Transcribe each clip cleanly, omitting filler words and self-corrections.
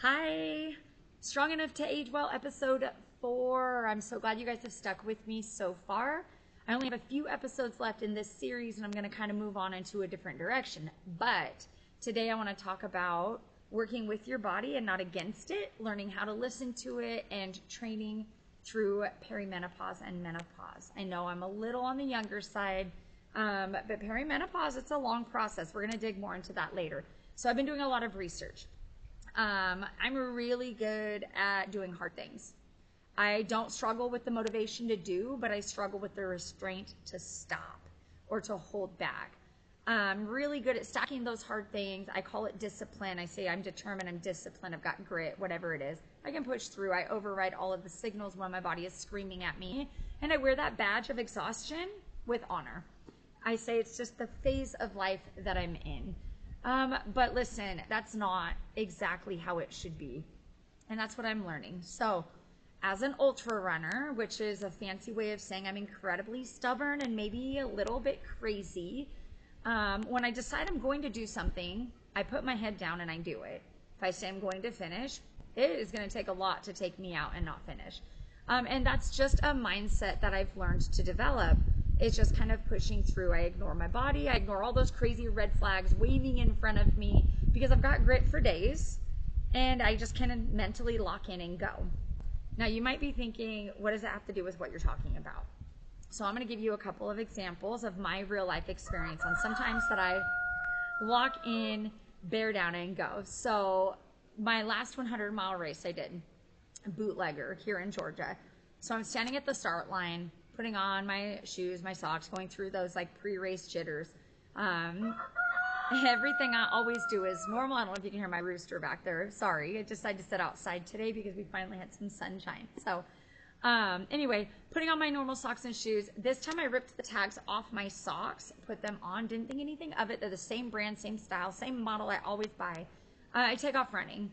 Hi, Strong Enough to Age Well, episode 4. I'm so glad you guys have stuck with me so far. I only have a few episodes left in this series, and I'm going to kind of move on into a different direction. But today I want to talk about working with your body and not against it, learning how to listen to it, and training through perimenopause and menopause. I know I'm a little on the younger side, but perimenopause, it's a long process. We're going to dig more into that later. So I've been doing a lot of research. I'm really good at doing hard things. I don't struggle with the motivation to do, but I struggle with the restraint to stop or to hold back. I'm really good at stacking those hard things. I call it discipline. I say I'm determined, I'm disciplined, I've got grit, whatever it is. I can push through. I override all of the signals when my body is screaming at me, and I wear that badge of exhaustion with honor. I say it's just the phase of life that I'm in. But listen, that's not exactly how it should be. And that's what I'm learning. So as an ultra runner, which is a fancy way of saying I'm incredibly stubborn and maybe a little bit crazy, when I decide I'm going to do something, I put my head down and I do it. If I say I'm going to finish, it is going to take a lot to take me out and not finish. And that's just a mindset that I've learned to develop. It's just kind of pushing through. I ignore my body. I ignore all those crazy red flags waving in front of me because I've got grit for days, and I just kind of mentally lock in and go. Now, you might be thinking, what does that have to do with what you're talking about? So I'm going to give you a couple of examples of my real life experience on sometimes that I lock in, bear down, and go. So my last 100-mile race I did, bootlegger here in Georgia. So I'm standing at the start line, putting on my shoes, my socks, going through those like pre-race jitters. Everything I always do is normal. I don't know if you can hear my rooster back there. Sorry, I decided to sit outside today because we finally had some sunshine. So anyway, putting on my normal socks and shoes. This time I ripped the tags off my socks, put them on, didn't think anything of it. They're the same brand, same style, same model I always buy. I take off running.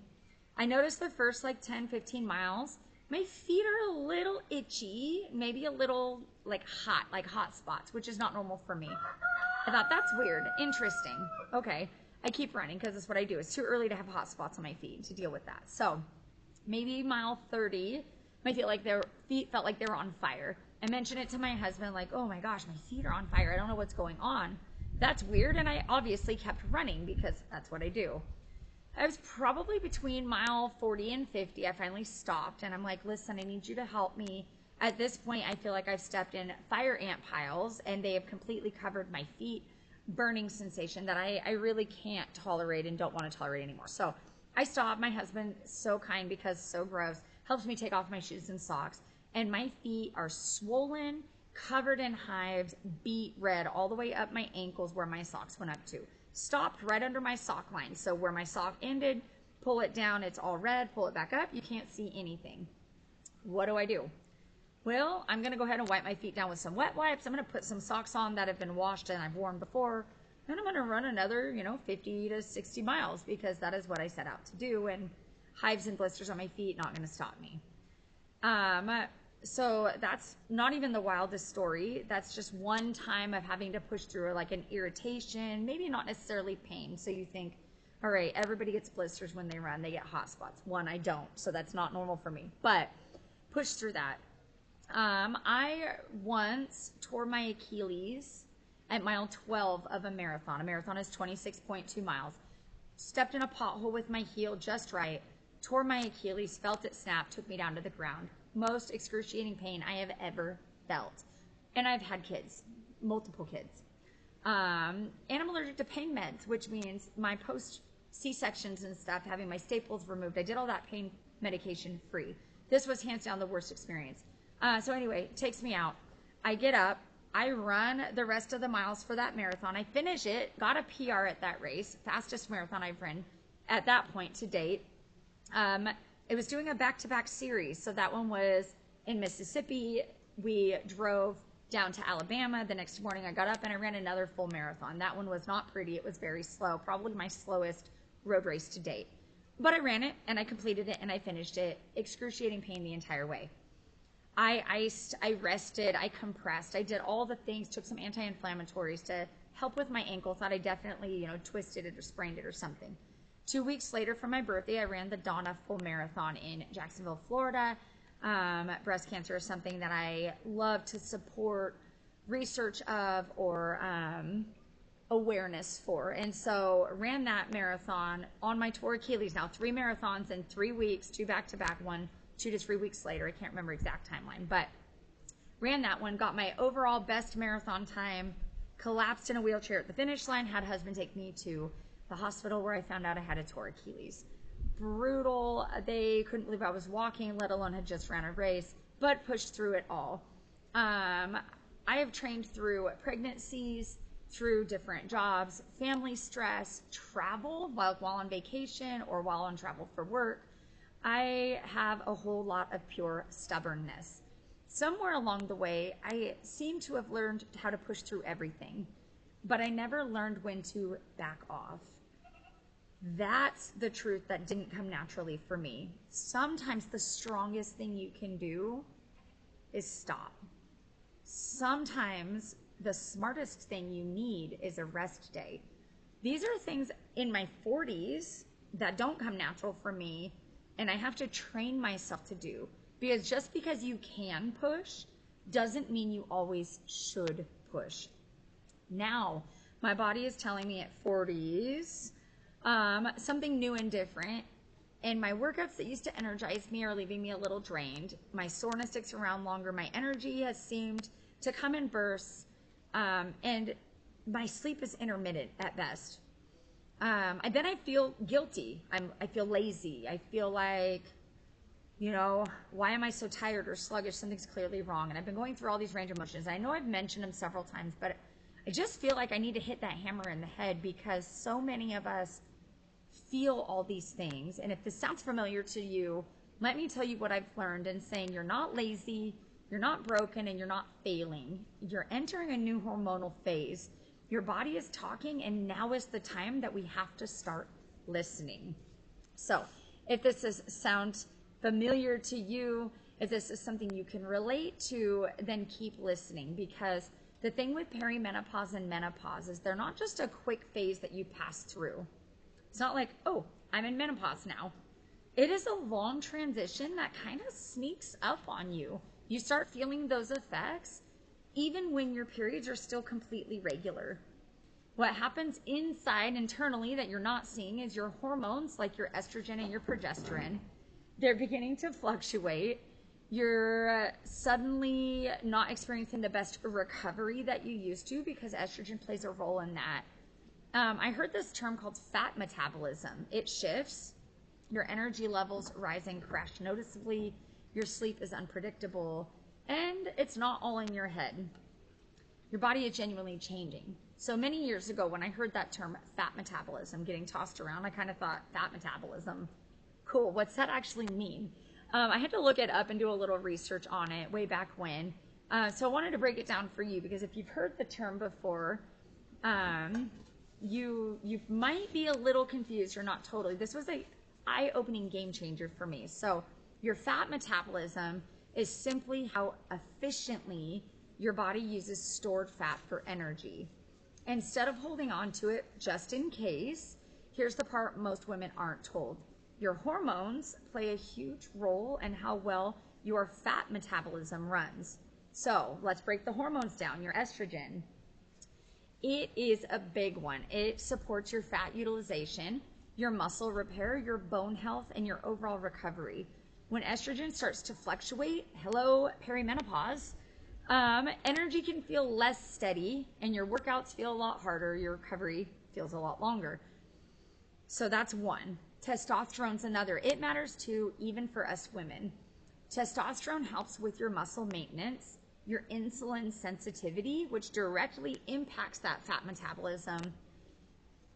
I noticed the first like 10, 15 miles, my feet are a little itchy, maybe a little like hot spots, which is not normal for me. I thought, that's weird, interesting. Okay, I keep running because that's what I do. It's too early to have hot spots on my feet to deal with that. So maybe mile 30, my feet felt like they were on fire. I mentioned it to my husband, like, oh my gosh, my feet are on fire. I don't know what's going on. That's weird, and I obviously kept running because that's what I do. I was probably between mile 40 and 50. I finally stopped, and I'm like, listen, I need you to help me. At this point, I feel like I've stepped in fire ant piles, and they have completely covered my feet. Burning sensation that I really can't tolerate and don't want to tolerate anymore. So I stopped. My husband, so kind because so gross, helps me take off my shoes and socks, and my feet are swollen, covered in hives, beet red, all the way up my ankles where my socks went up to. Stopped right under my sock line. So where my sock ended, pull it down, it's all red, pull it back up, you can't see anything. What do? Well, I'm going to go ahead and wipe my feet down with some wet wipes. I'm going to put some socks on that have been washed and I've worn before. And I'm going to run another, 50 to 60 miles because that is what I set out to do. And hives and blisters on my feet, not going to stop me. So that's not even the wildest story. That's just one time of having to push through like an irritation, maybe not necessarily pain. So you think, all right, everybody gets blisters when they run, they get hot spots. One, I don't, so that's not normal for me, but push through that. I once tore my Achilles at mile 12 of a marathon. A marathon is 26.2 miles. Stepped in a pothole with my heel just right, tore my Achilles, felt it snap, took me down to the ground. Most excruciating pain I have ever felt. And I've had kids, multiple kids. And I'm allergic to pain meds, which means my post C-sections and stuff, having my staples removed, I did all that pain medication free. This was hands down the worst experience. So anyway, it takes me out. I get up, I run the rest of the miles for that marathon. I finish it, got a PR at that race, fastest marathon I've run at that point to date. It was doing a back-to-back series. So that one was in Mississippi. We drove down to Alabama. The next morning I got up and I ran another full marathon. That one was not pretty. It was very slow, probably my slowest road race to date. But I ran it and I completed it and I finished it. Excruciating pain the entire way. I iced, I rested, I compressed. I did all the things, took some anti-inflammatories to help with my ankle. Thought I definitely, twisted it or sprained it or something. 2 weeks later from my birthday, I ran the Donna Full Marathon in Jacksonville, Florida. Breast cancer is something that I love to support research of or awareness for. And so ran that marathon on my tour Achilles. Now 3 marathons in 3 weeks, 2 back-to-back, 2 to 3 weeks later. I can't remember exact timeline, but ran that one, got my overall best marathon time, collapsed in a wheelchair at the finish line, had a husband take me to the hospital where I found out I had a torn Achilles. Brutal. They couldn't believe I was walking, let alone had just ran a race, but pushed through it all. I have trained through pregnancies, through different jobs, family stress, travel while on vacation or while on travel for work. I have a whole lot of pure stubbornness. Somewhere along the way, I seem to have learned how to push through everything, but I never learned when to back off. That's the truth that didn't come naturally for me. Sometimes the strongest thing you can do is stop. Sometimes the smartest thing you need is a rest day. These are things in my 40s that don't come natural for me, and I have to train myself to do. Because just because you can push doesn't mean you always should push. Now, my body is telling me at 40s something new and different, and my workouts that used to energize me are leaving me a little drained. My soreness sticks around longer. My energy has seemed to come in bursts, and my sleep is intermittent at best. And then I feel guilty. I feel lazy. I feel like, why am I so tired or sluggish? Something's clearly wrong. And I've been going through all these range of emotions. I know I've mentioned them several times, but I just feel like I need to hit that hammer in the head because so many of us feel all these things. And if this sounds familiar to you, let me tell you what I've learned in saying you're not lazy, you're not broken, and you're not failing. You're entering a new hormonal phase. Your body is talking, and now is the time that we have to start listening. So if this sounds familiar to you, if this is something you can relate to, then keep listening, because the thing with perimenopause and menopause is they're not just a quick phase that you pass through. It's not like, oh, I'm in menopause now. It is a long transition that kind of sneaks up on you. You start feeling those effects even when your periods are still completely regular. What happens inside, internally, that you're not seeing is your hormones, like your estrogen and your progesterone, they're beginning to fluctuate. You're suddenly not experiencing the best recovery that you used to because estrogen plays a role in that. I heard this term called fat metabolism. It shifts. Your energy levels rise and crash noticeably. Your sleep is unpredictable. And it's not all in your head. Your body is genuinely changing. So many years ago, when I heard that term, fat metabolism, getting tossed around, I kind of thought, fat metabolism, cool, what's that actually mean? I had to look it up and do a little research on it way back when. So I wanted to break it down for you, because if you've heard the term before, you might be a little confused, or not totally. This was a eye-opening game changer for me. So your fat metabolism is simply how efficiently your body uses stored fat for energy. Instead of holding on to it just in case, here's the part most women aren't told. Your hormones play a huge role in how well your fat metabolism runs. So let's break the hormones down. Your estrogen, it is a big one. It supports your fat utilization, your muscle repair, your bone health, and your overall recovery. When estrogen starts to fluctuate, hello, perimenopause, energy can feel less steady, and your workouts feel a lot harder. Your recovery feels a lot longer. So that's one. Testosterone's another. It matters too, even for us women. Testosterone helps with your muscle maintenance, your insulin sensitivity, which directly impacts that fat metabolism.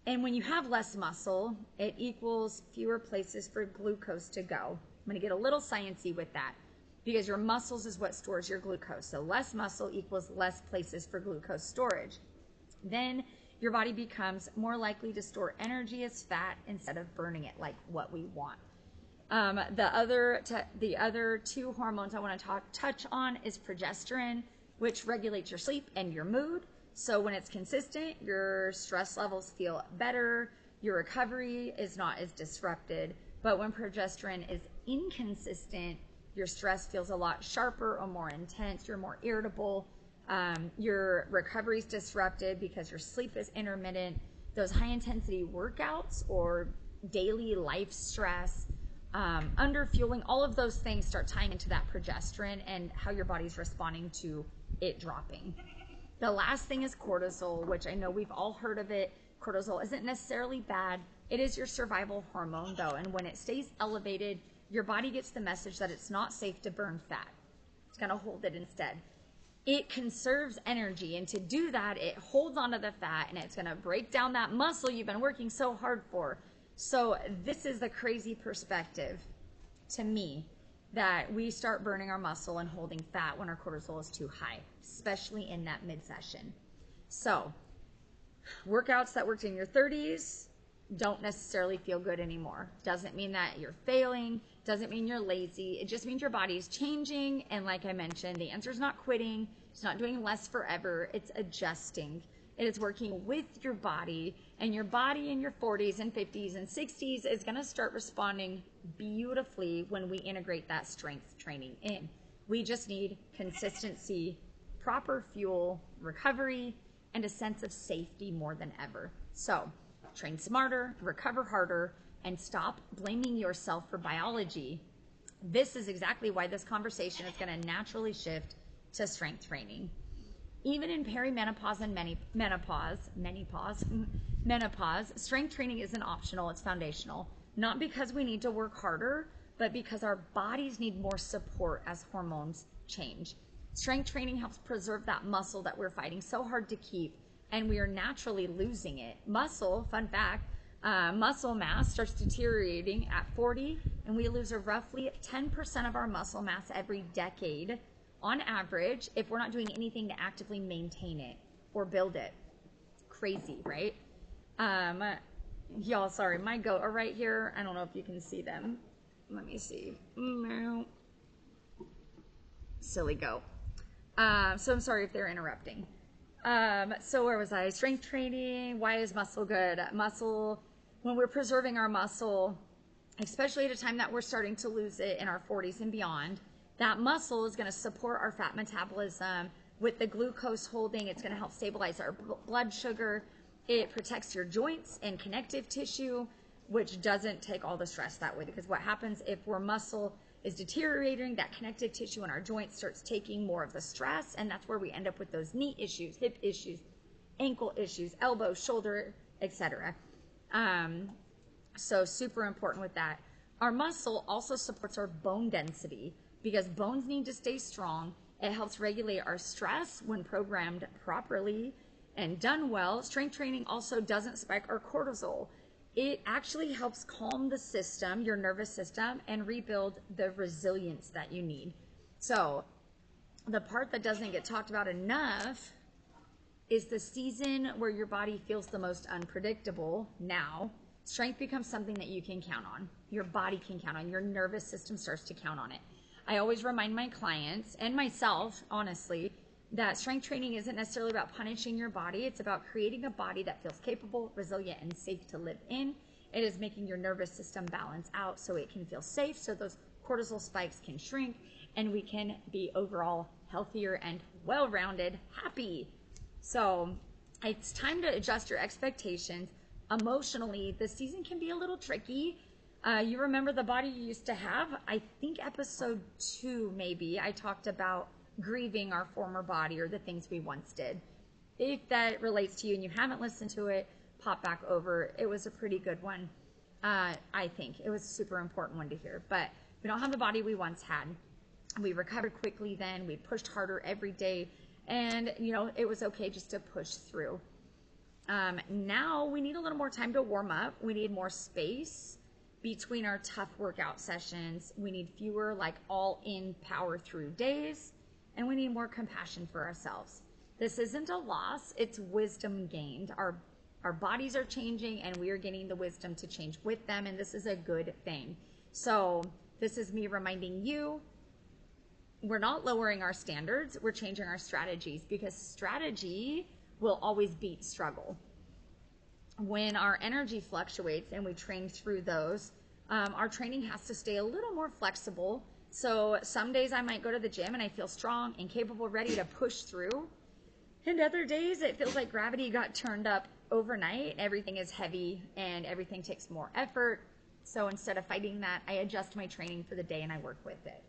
And when you have less muscle, it equals fewer places for glucose to go. I'm going to get a little sciencey with that, because your muscles is what stores your glucose. So less muscle equals less places for glucose storage. Then your body becomes more likely to store energy as fat instead of burning it like what we want. The other two hormones I want to touch on is progesterone, which regulates your sleep and your mood. So when it's consistent, your stress levels feel better, your recovery is not as disrupted. But when progesterone is inconsistent, your stress feels a lot sharper or more intense. You're more irritable. Your recovery is disrupted because your sleep is intermittent. Those high intensity workouts or daily life stress, underfueling, all of those things start tying into that progesterone and how your body's responding to it dropping. The last thing is cortisol, which I know we've all heard of it. Cortisol isn't necessarily bad. It is your survival hormone, though, and when it stays elevated, your body gets the message that it's not safe to burn fat. It's going to hold it instead. It conserves energy, and to do that, it holds onto the fat, and it's going to break down that muscle you've been working so hard for. So this is the crazy perspective to me, that we start burning our muscle and holding fat when our cortisol is too high, especially in that mid-session. So workouts that worked in your 30s don't necessarily feel good anymore. Doesn't mean that you're failing, doesn't mean you're lazy. It just means your body's changing. And like I mentioned, the answer is not quitting. It's not doing less forever. It's adjusting. It is working with your body, and your body in your 40s and 50s and 60s is going to start responding beautifully when we integrate that strength training in. We just need consistency, proper fuel, recovery, and a sense of safety more than ever. So train smarter, recover harder, and stop blaming yourself for biology. This is exactly why this conversation is going to naturally shift to strength training. Even in perimenopause and menopause, strength training isn't optional, it's foundational. Not because we need to work harder, but because our bodies need more support as hormones change. Strength training helps preserve that muscle that we're fighting so hard to keep, and we are naturally losing it. Muscle, fun fact, muscle mass starts deteriorating at 40, and we lose a roughly 10% of our muscle mass every decade on average if we're not doing anything to actively maintain it or build it. Crazy, right? Y'all, sorry, my goat are right here. I don't know if you can see them. Let me see. Silly goat. So I'm sorry if they're interrupting. So where was I? Strength training. Why is muscle good? Muscle, when we're preserving our muscle, especially at a time that we're starting to lose it in our 40s and beyond, that muscle is going to support our fat metabolism. With the glucose holding, it's going to help stabilize our blood sugar. It protects your joints and connective tissue, which doesn't take all the stress that way. Because what happens if our muscle is deteriorating, that connective tissue in our joints starts taking more of the stress, and that's where we end up with those knee issues, hip issues, ankle issues, elbow, shoulder, etc. So super important with that. Our muscle also supports our bone density because bones need to stay strong. It helps regulate our stress when programmed properly and done well. Strength training also doesn't spike our cortisol. It actually helps calm the system, your nervous system, and rebuild the resilience that you need. So the part that doesn't get talked about enough is the season where your body feels the most unpredictable. Now, strength becomes something that you can count on. Your body can count on. Your nervous system starts to count on it. I always remind my clients and myself, honestly, that strength training isn't necessarily about punishing your body. It's about creating a body that feels capable, resilient, and safe to live in. It is making your nervous system balance out so it can feel safe, so those cortisol spikes can shrink, and we can be overall healthier and well-rounded, happy. So it's time to adjust your expectations. Emotionally, the season can be a little tricky. You remember the body you used to have? I think episode 2, maybe, I talked about grieving our former body or the things we once did. If that relates to you and you haven't listened to it, pop back over. It was a pretty good one. I think it was a super important one to hear, but we don't have the body we once had. We recovered quickly then. We pushed harder every day, and it was okay just to push through. Now we need a little more time to warm up. We need more space between our tough workout sessions. We need fewer all-in power through days, and we need more compassion for ourselves. This isn't a loss, it's wisdom gained. Our bodies are changing, and we are gaining the wisdom to change with them, and this is a good thing. So this is me reminding you, we're not lowering our standards, we're changing our strategies, because strategy will always beat struggle. when our energy fluctuates and we train through those, our training has to stay a little more flexible. So some days I might go to the gym and I feel strong and capable, ready to push through. And other days it feels like gravity got turned up overnight. Everything is heavy and everything takes more effort. So instead of fighting that, I adjust my training for the day and I work with it.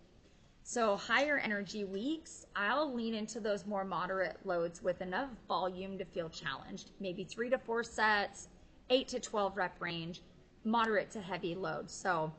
So higher energy weeks, I'll lean into those more moderate loads with enough volume to feel challenged. Maybe 3 to 4 sets, 8 to 12 rep range, moderate to heavy loads. So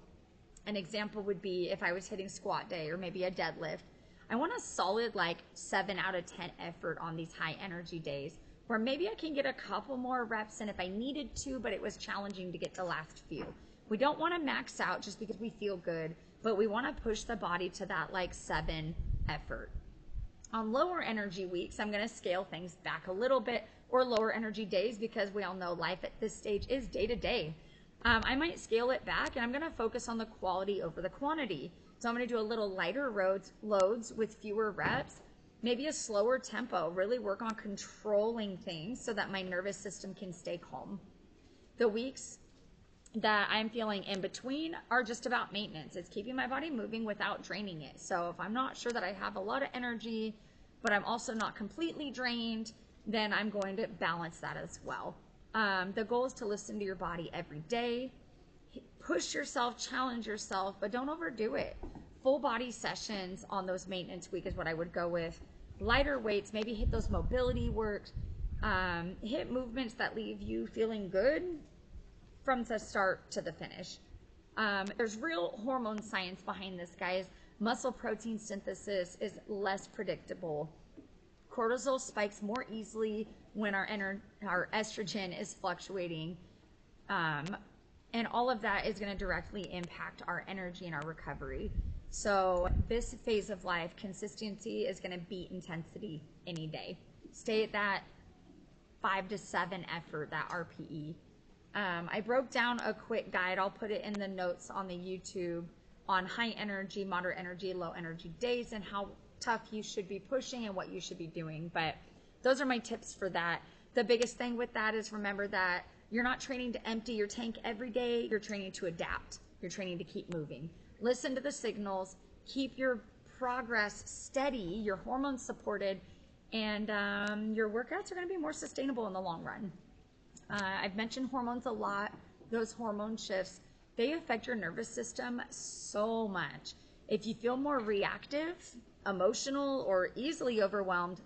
an example would be if I was hitting squat day or maybe a deadlift, I want a solid like 7 out of 10 effort on these high energy days where maybe I can get a couple more reps in if I needed to, but it was challenging to get the last few. We don't want to max out just because we feel good, but we want to push the body to that like 7 effort. On lower energy weeks, I'm going to scale things back a little bit, or lower energy days, because we all know life at this stage is day to day. I might scale it back and I'm going to focus on the quality over the quantity. So I'm going to do a little lighter loads with fewer reps, maybe a slower tempo, really work on controlling things so that my nervous system can stay calm. The weeks that I'm feeling in between are just about maintenance. It's keeping my body moving without draining it. So if I'm not sure that I have a lot of energy, but I'm also not completely drained, then I'm going to balance that as well. The goal is to listen to your body every day. Push yourself, challenge yourself, but don't overdo it. Full body sessions on those maintenance week is what I would go with. Lighter weights, maybe hit those mobility works, hit movements that leave you feeling good from the start to the finish. There's real hormone science behind this, guys. Muscle protein synthesis is less predictable. Cortisol spikes more easily when our estrogen is fluctuating. And all of that is going to directly impact our energy and our recovery. So this phase of life, consistency is going to beat intensity any day. Stay at that 5 to 7 effort, that RPE. I broke down a quick guide. I'll put it in the notes on the YouTube on high energy, moderate energy, low energy days and how tough you should be pushing and what you should be doing. But those are my tips for that. The biggest thing with that is remember that you're not training to empty your tank every day. You're training to adapt. You're training to keep moving. Listen to the signals. Keep your progress steady, your hormones supported, and your workouts are going to be more sustainable in the long run. I've mentioned hormones a lot. Those hormone shifts, they affect your nervous system so much. If you feel more reactive, emotional, or easily overwhelmed,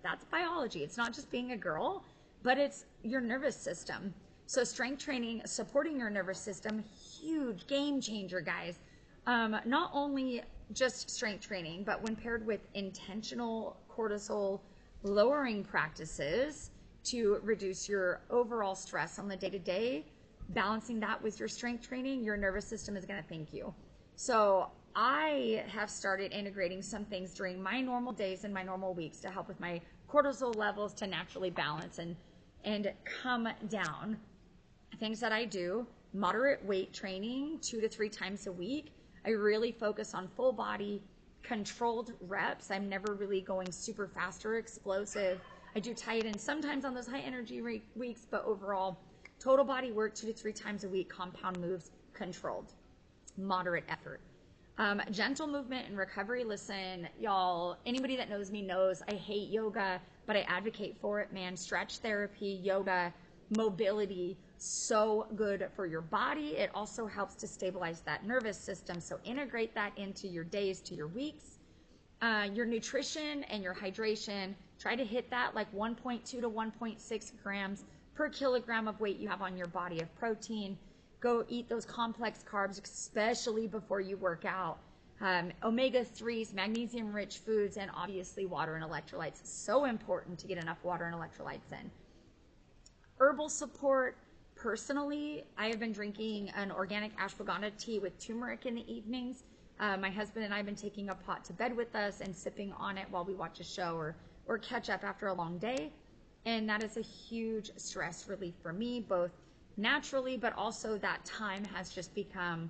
that's biology. It's not just being a girl, but it's your nervous system. So strength training, supporting your nervous system, huge game changer, guys. Not only just strength training, but when paired with intentional cortisol lowering practices to reduce your overall stress on the day-to-day, balancing that with your strength training, your nervous system is going to thank you. So I have started integrating some things during my normal days and my normal weeks to help with my cortisol levels to naturally balance and come down. Things that I do: moderate weight training 2 to 3 times a week. I really focus on full body, controlled reps. I'm never really going super fast or explosive. I do tie it in sometimes on those high energy weeks, but overall, total body work 2 to 3 times a week, compound moves, controlled, moderate effort. Gentle movement and recovery. Listen, y'all, anybody that knows me knows I hate yoga, but I advocate for it, man. Stretch therapy, yoga, mobility, so good for your body. It also helps to stabilize that nervous system. So integrate that into your days to your weeks. Your nutrition and your hydration, try to hit that like 1.2 to 1.6 grams per kilogram of weight you have on your body of protein. Go eat those complex carbs, especially before you work out. Omega-3s, magnesium-rich foods, and obviously water and electrolytes. So important to get enough water and electrolytes in. Herbal support. Personally, I have been drinking an organic ashwagandha tea with turmeric in the evenings. My husband and I have been taking a pot to bed with us and sipping on it while we watch a show or catch up after a long day. And that is a huge stress relief for me, both naturally, but also that time has just become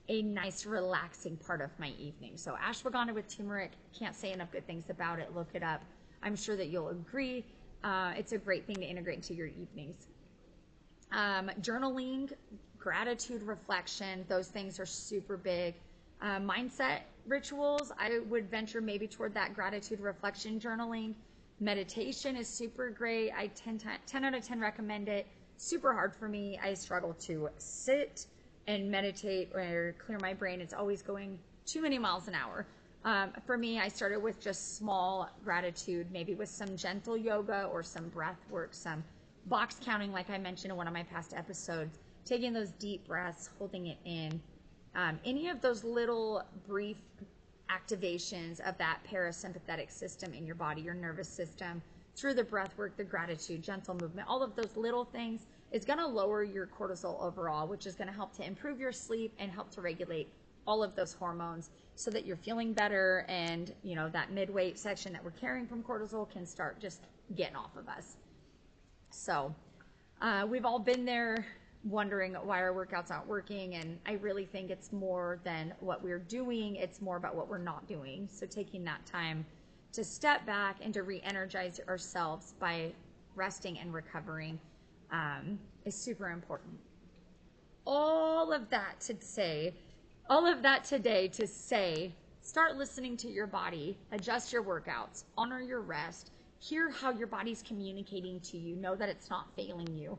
a nice, relaxing part of my evening. So ashwagandha with turmeric, can't say enough good things about it. Look it up. I'm sure that you'll agree. It's a great thing to integrate into your evenings. Journaling, gratitude, reflection, those things are super big. Mindset rituals, I would venture maybe toward that gratitude, reflection, journaling. Meditation is super great. I 10 out of 10 recommend it. Super hard for me. I struggle to sit and meditate or clear my brain. It's always going too many miles an hour. For me, I started with just small gratitude, maybe with some gentle yoga or some breath work, some box counting, like I mentioned in one of my past episodes, taking those deep breaths, holding it in. Any of those little brief activations of that parasympathetic system in your body, your nervous system, through the breath work, the gratitude, gentle movement, all of those little things is going to lower your cortisol overall, which is going to help to improve your sleep and help to regulate all of those hormones so that you're feeling better, and that mid-weight section that we're carrying from cortisol can start just getting off of us. So we've all been there wondering why our workouts aren't working, and I really think it's more than what we're doing. It's more about what we're not doing. So taking that time to step back and to re-energize ourselves by resting and recovering is super important. All of that today to say, start listening to your body, adjust your workouts, honor your rest, hear how your body's communicating to you, know that it's not failing you.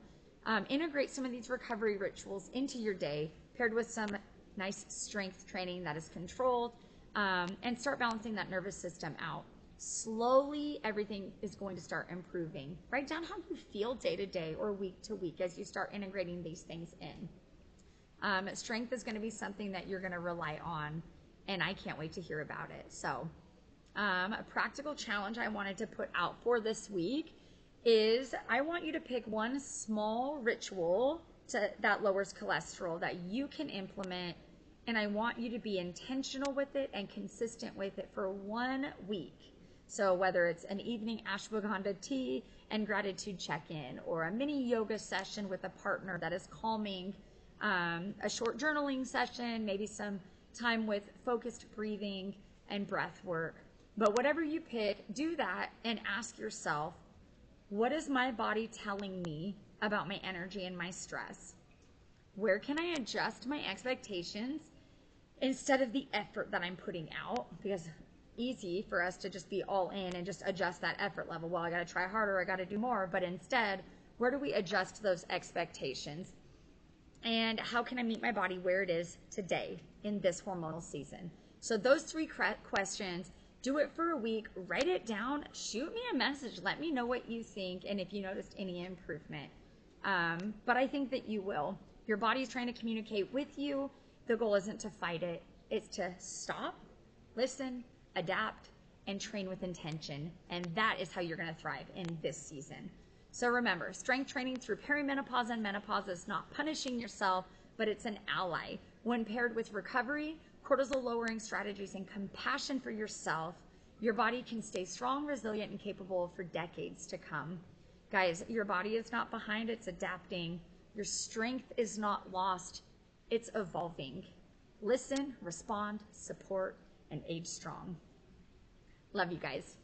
Integrate some of these recovery rituals into your day, paired with some nice strength training that is controlled, and start balancing that nervous system out. Slowly, everything is going to start improving. Write down how you feel day to day or week to week as you start integrating these things in. Strength is going to be something that you're going to rely on, and I can't wait to hear about it. So, a practical challenge I wanted to put out for this week is I want you to pick one small ritual that lowers cholesterol that you can implement, and I want you to be intentional with it and consistent with it for 1 week. So whether it's an evening ashwagandha tea and gratitude check-in, or a mini yoga session with a partner that is calming, a short journaling session, maybe some time with focused breathing and breath work. But whatever you pick, do that and ask yourself, what is my body telling me about my energy and my stress? Where can I adjust my expectations instead of the effort that I'm putting out? Because easy for us to just be all in and just adjust that effort level. Well, I got to try harder, I got to do more. But instead, where do we adjust those expectations? And how can I meet my body where it is today in this hormonal season? So those 3 questions, do it for a week, write it down, shoot me a message, let me know what you think, and if you noticed any improvement. But I think that you will. Your body's trying to communicate with you. The goal isn't to fight it. It's to stop, listen, adapt, and train with intention. And that is how you're going to thrive in this season. So remember, strength training through perimenopause and menopause is not punishing yourself, but it's an ally. When paired with recovery, cortisol lowering strategies, and compassion for yourself, your body can stay strong, resilient, and capable for decades to come. Guys, your body is not behind, it's adapting. Your strength is not lost, it's evolving. Listen, respond, support, and age strong. Love you guys.